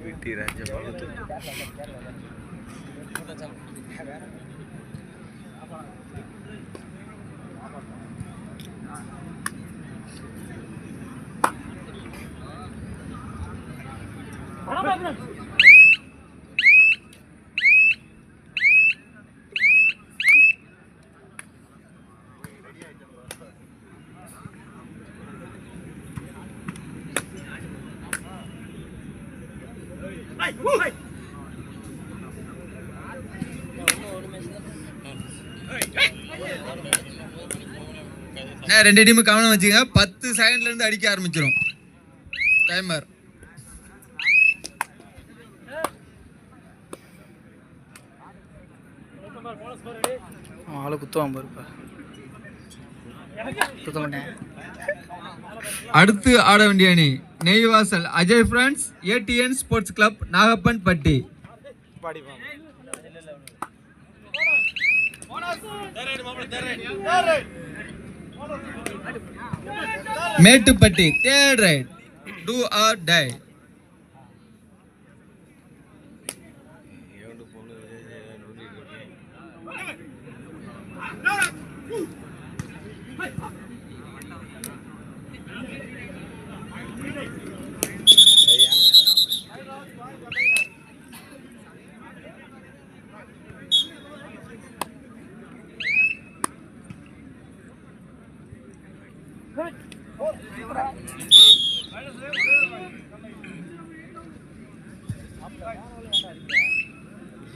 வெட்டி ராஜ பகத்து ரெண்டு டீம் கவனம் வச்சுங்க. 10 செகண்ட்ல இருந்து அடிக்க ஆரம்பிச்சிடும் டைமர். ஆளு குத்துவான் பாருப்பா. குத்த மாட்டேன். அடுத்து ஆட வேண்டிய அணி Neivasal Ajay friends ATN sports club Nagappanpatti. Mettupatti third right do or die.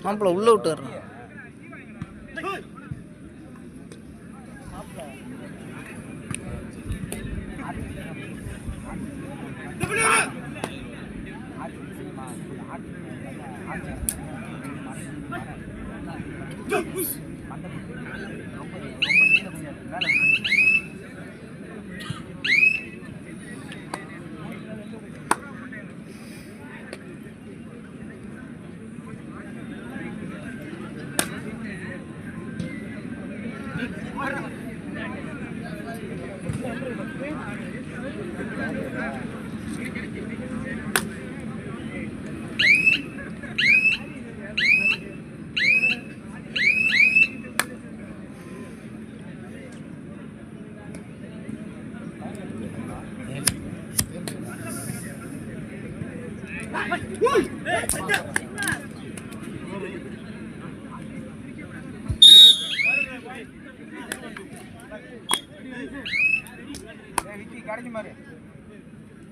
மாப்பிள்ள உள்ள விட்டு வர்றான்.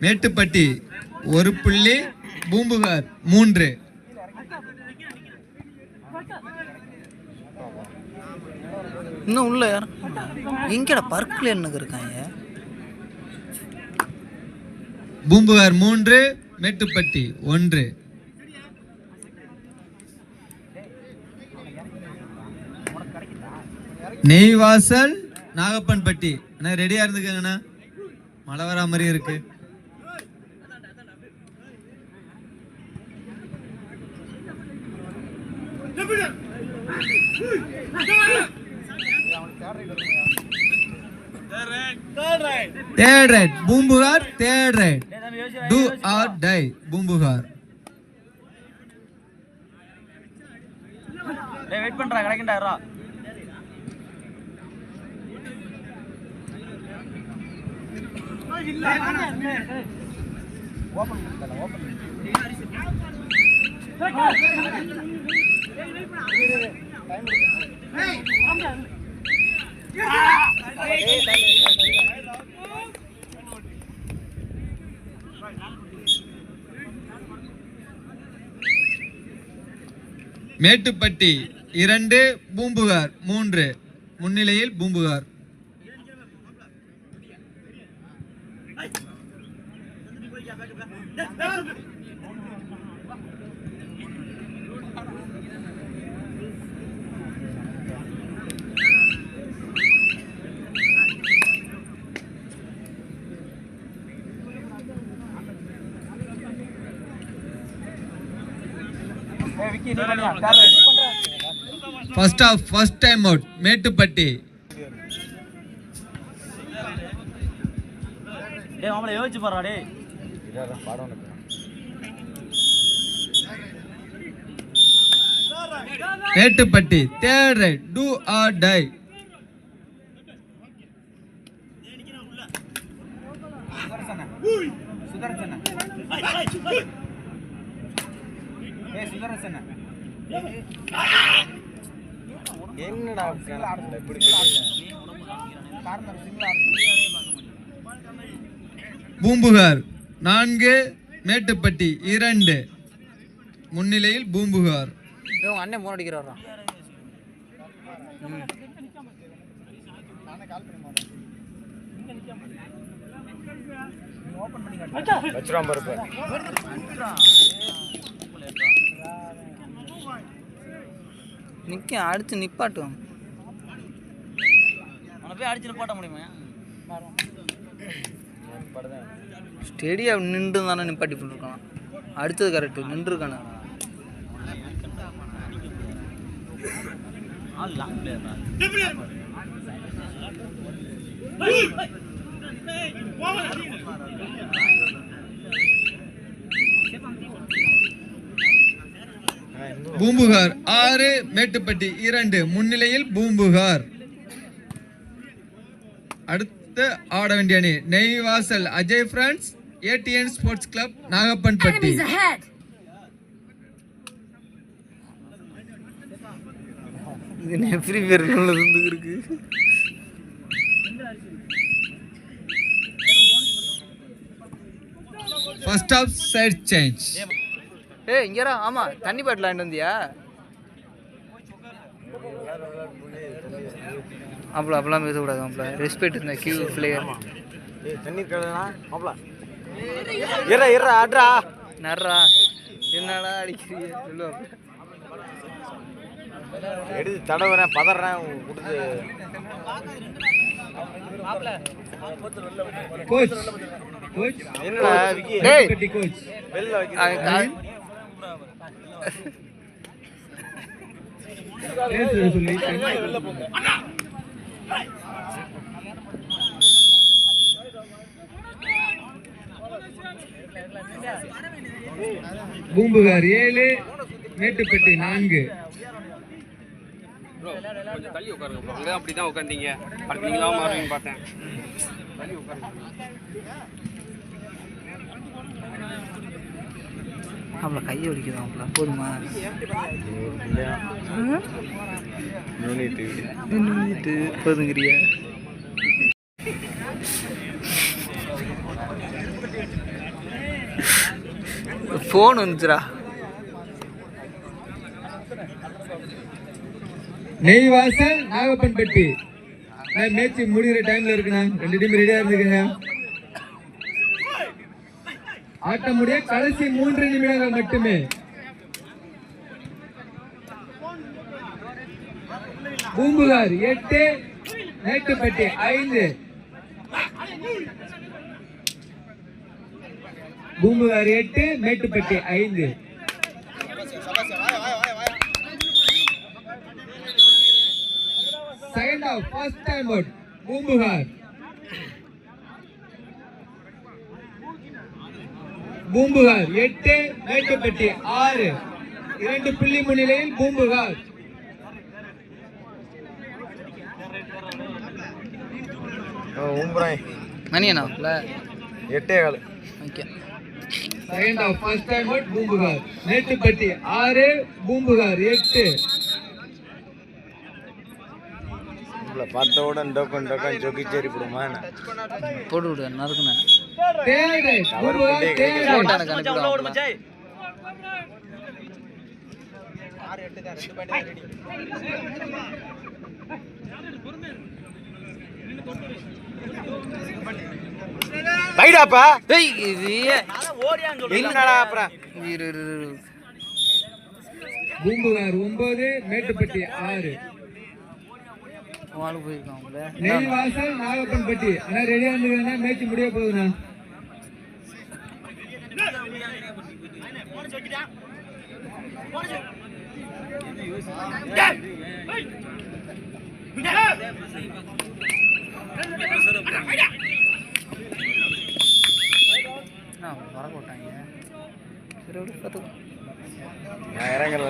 மேட்டுப்பட்டி 1 புள்ளி, பூம்புகார் 3. இன்னும் உள்ள யார் எங்கடா பர்க்ல என்னங்க இருக்காங்க? பூம்புகார் 3 மேட்டுப்பட்டி 1. நெய்வாசல் நாகப்பன்பட்டி அண்ணா ரெடியா இருந்துக்கங்கண்ணா, மழை வரா மாதிரி இருக்கு. Third right Poompuhar, third right do or die Poompuhar. Wait பண்றா கிடைக்கண்டா. மேட்டுப்பட்டி 2, பூம்புகார் 3. முன்னிலையில் Poompuhar. First half, first time out, Mettupatti. டேய் மாமல யோசிச்சு பாறா டேய். இதா பாடம் நடக்குது. Mettupatti third right do or die. Poompuhar 4 Mettupatti 2 முன்னிலையில் பூம்புகார். உங்க அண்ணன் போன் அடிக்கிறாரா? நிக்க அடிச்சு நிப்பாட்டும். போய் அடிச்சு நிப்பாட்ட முடியுமா? ஸ்டேடியம் நின்று தானே நிப்பாட்டி போட்டுருக்கான். அடுத்தது கரெக்டு நின்றுருக்கானே. பூம்புகார் 6 மேட்டுப்பட்டி 2 முன்னிலையில் பூம்புகார். அடுத்து ஆட வேண்டிய அணி Neivasal Ajay friends ATN sports club Nagappanpatti. இது ஃப்ரீ ஃபயர் இருக்கு. First half side change. ஏய் இங்கரா. ஆமா தண்ணி பாட்டில் வாங்கிட்டு வந்தியா? அப்பலாம் பேசக்கூடாது. அப்பலாம் ரெஸ்பெக்ட் இந்த கியூ பிளேயர். தண்ணி கலனா அப்பல இற ஆட்ரா நர்ரா என்னடா அடிக்கிறீங்க சொல்லு. எடுத்து தடவறேன் பதறேன் கொடுத்து. கோச் கோச் என்னடா விக்கி மேட்டுப்பட்டி கோச் வெல்ல வைக்க வெல்ல போங்க. பூம்புகார் 7 மேட்டுப்பட்டி 4. கொஞ்சம் தள்ளி உட்காருங்க ப்ரோ. அங்கே அப்படிதான் உட்காந்தீங்க. அடுத்து நீங்களா மாறுவீங்க பார்த்தேன். தள்ளி உட்காருங்க. அவளை கையை ஒடிக்குதான். அவளை போதுமா? போதுங்கிறியா? ஃபோன் வந்துச்சுரா. நெய்வாசல் நாகப்பன்பட்டி மேட்ச் முடிகிற டைம்ல இருக்குண்ணா. 2 டீம் ரெடியா இருந்துக்குங்க. ஆட்டம் முடிய கடைசி 3 நிமிடங்கள் மட்டுமே. Poompuhar 8 Mettupatti 5. Poompuhar 8 Mettupatti 5. Second half, first time out, Poompuhar. Poompuhar 8 Mettupatti 6. 2 புள்ளி முன்னிலையில் பூம்புகார். மணி என்ன? 8:15. Okay. Second half, first time out, Poompuhar. Mettupatti 6 Poompuhar 8. பார்த்தவுடன் டோக்கன் ஜோக்கி சேரி போடுமா போட்டு விடு நறுக்குண்ணே. வைடாப்பா. ஏய் இது ஓடியான்னு சொல்லு. என்னடா அப்புறம் பூம்புகார் 9 மேட்டுப்பட்டி 6. வாழ போயிருக்காங்களே. நெய்வாசல் நாகப்பன்பட்டி. ஆனா ரெடியா இருந்துங்கன்னா மேட்ச் முடிய போகுதுண்ணா. வர போட்டாங்க. சரி விடு பார்த்துக்கோ. நான் இறங்கல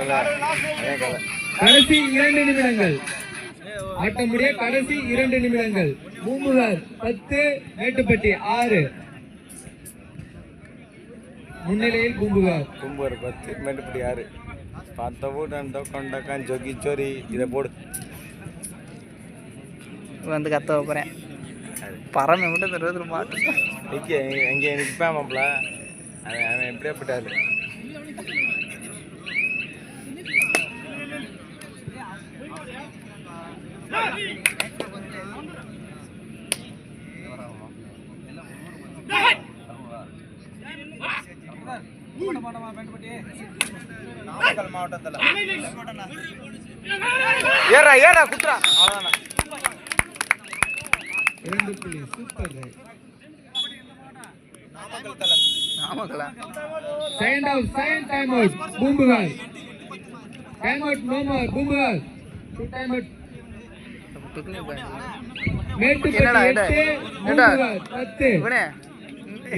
இறங்கல. கடைசி 2 நிமிடங்கள். ஆட்டம் முடிய கடைசி 2 நிமிடங்கள். பூம்புகார் 10, மேட்டுப்பட்டி 6. முன்னிலையில் பூம்புகார். கும்பூர் 10 மேட்டுப்பட்டி 6. பார்த்தவோ நண்டோ கொண்டக்கான் ஜொகி சோரி இதை போடு. வந்து கத்த வைப்பறேன். பறமை மட்டும் தருவது மாட்டு. இங்கே இங்கே நிற்பாமப்ல. அவன் எப்படியே போட்டாரு. மாவட்டத்தில் ஏறா ஏறா குத்துறா. அவ்வளோதாண்ணா. 2 புள்ளி. Super right. நாமக்கலா second half second time out. Poompuhar. Time out no more. Poompuhar. 2 time out. Mettupatti 8, Poompuhar 10. இவனே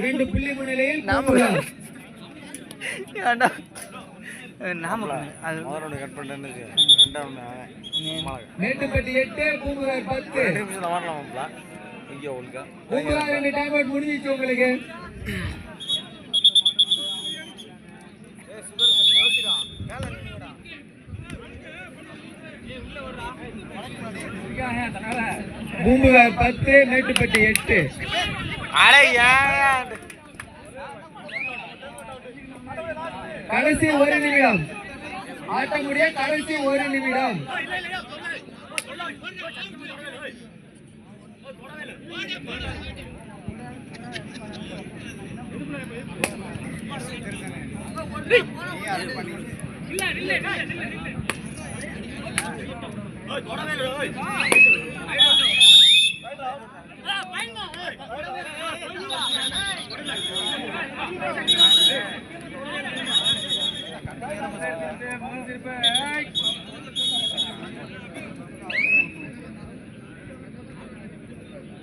2 புள்ளி முன்னிலையில் பூம்புகார். நாமக்கல் அது முதல் ஒன்று கட் பண்ணிட்டேன்னு 2வது மேட்டுப்பட்டி 8, பூம்புகார் 10. 2 நிமிஷத்தில் வரலாமாப்ல. ஐயோ ஒழுங்கா பூம்புகார் 2 டைம் அவுட் முடிஞ்சிச்சு உங்களுக்கு. பூம்புகார் 10, மேட்டுப்பட்டி 8. அடே ஏன் கடைசி 1 நிமிடம். ஆட்டம் முடிய கடைசி 1 நிமிடம்.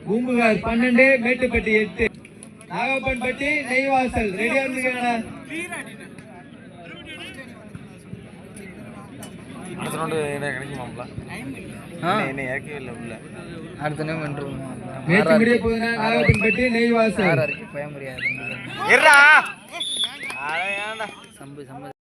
பூம்புகார் 12, மேட்டுப்பட்டி 8. நாகப்பன்பட்டி நெய்வாசல் ரெடியா இருக்கீங்களா? அடுத்த ரவுண்டு என்ன கிடைக்குமாப்ல? என்ன இறக்கவே இல்லை உள்ள. அடுத்த நேரம் வென்றுவோம். மேட்ச் முடிய போகுதுன்னா நாகப்பன்பட்டி நெய்வாசல். பயம் முடியாது. இருடா. அட ஏன்டா சம்பு